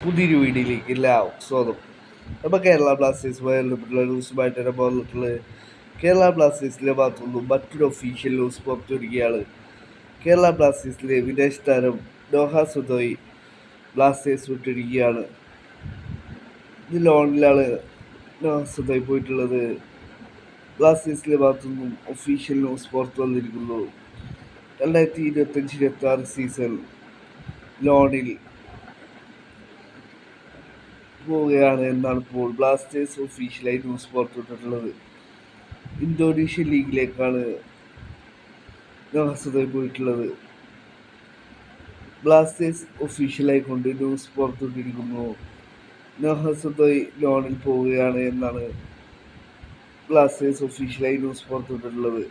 പുതിയൊരു വീഡിയോയിലേക്ക് എല്ലാവർക്കും സ്വാഗതം. അപ്പോൾ കേരള ബ്ലാസ്റ്റേഴ്സുമായി ബന്ധപ്പെട്ടുള്ള ന്യൂസുമായിട്ടാണ് പറഞ്ഞിട്ടുള്ളത്. കേരള ബ്ലാസ്റ്റേഴ്സിലെ ഭാഗത്തുനിന്നും മറ്റൊരു ഒഫീഷ്യൽ ന്യൂസ് പുറത്തുവരികയാണ്. കേരള ബ്ലാസ്റ്റേഴ്സിലെ വിദേശ താരം നോഹ സുധോയ് ബ്ലാസ്റ്റേഴ്സ് വിട്ടിരിക്കുകയാണ്. ഇത് ലോണിലാണ് നോഹ സുധോയ് പോയിട്ടുള്ളത്. ബ്ലാസ്റ്റേഴ്സിലെ ഭാഗത്തുനിന്നും ഒഫീഷ്യൽ ന്യൂസ് പുറത്തു വന്നിരിക്കുന്നു. 2025-26 സീസൺ ലോണിൽ പോവുകയാണ് എന്നാണ് ഇപ്പോൾ ബ്ലാസ്റ്റേഴ്സ് ഒഫീഷ്യലായി ന്യൂസ് പുറത്തുവിട്ടിട്ടുള്ളത്. ഇന്തോനേഷ്യൻ ലീഗിലേക്കാണ് നോഹ സുധോയ് പോയിട്ടുള്ളത്. ബ്ലാസ്റ്റേഴ്സ് ഒഫീഷ്യലായി കൊണ്ട് ന്യൂസ് പുറത്തുവിട്ടിരിക്കുന്നു. നോഹ സുധോയ് ലോണിൽ പോവുകയാണ് എന്നാണ് ബ്ലാസ്റ്റേഴ്സ് ഒഫീഷ്യലായി ന്യൂസ് പുറത്തുവിട്ടിട്ടുള്ളത്.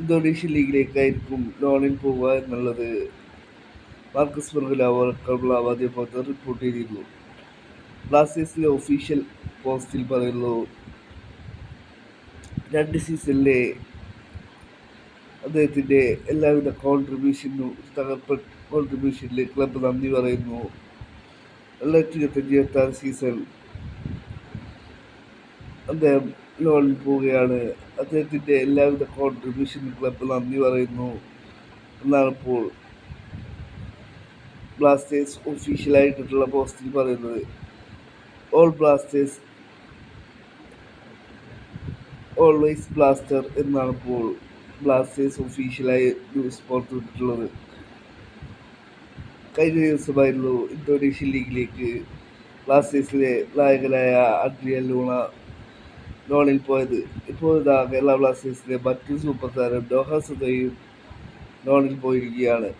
ഇന്തോനേഷ്യൻ ലീഗിലേക്കായിരിക്കും ലോണിൽ പോവുക എന്നുള്ളത് മാർക്കസ് മെർഗുലാവോ അതേപോലെ റിപ്പോർട്ട് ചെയ്തിരുന്നു. ബ്ലാസ്റ്റേഴ്സിലെ ഒഫീഷ്യൽ പോസ്റ്റിൽ പറയുന്നു, 2 സീസണിലെ അദ്ദേഹത്തിൻ്റെ എല്ലാവിധ തകർപ്പൻ കോൺട്രിബ്യൂഷനിൽ ക്ലബ്ബ് നന്ദി പറയുന്നു. 2025-26 സീസൺ അദ്ദേഹം ലോണിൽ പോവുകയാണ്. അദ്ദേഹത്തിൻ്റെ എല്ലാവിധ കോൺട്രിബ്യൂഷനും ക്ലബ്ബ് നന്ദി പറയുന്നു എന്നാണ് ഇപ്പോൾ ബ്ലാസ്റ്റേഴ്സ് ഒഫീഷ്യലായിട്ടുള്ള പോസ്റ്റിൽ പറയുന്നത്. ഓൾ ബ്ലാസ്റ്റേഴ്സ് ഓൾവേസ് ബ്ലാസ്റ്റർ എന്നാണ് ഇപ്പോൾ ബ്ലാസ്റ്റേഴ്സ് ഒഫീഷ്യലായി ന്യൂസ് പുറത്തുവിട്ടിട്ടുള്ളത്. കഴിഞ്ഞ ദിവസമായിരുന്നു ഇന്തോനേഷ്യൻ ലീഗിലേക്ക് ബ്ലാസ്റ്റേഴ്സിലെ നായകനായ അഡ്രിയൻ ലൂണ ലോണിൽ പോയത്. ഇപ്പോൾ കേരള ബ്ലാസ്റ്റേഴ്സിലെ മറ്റൊരു സൂപ്പർ താരം നോഹ സുധോയും ലോണിൽ പോയിരിക്കുകയാണ്.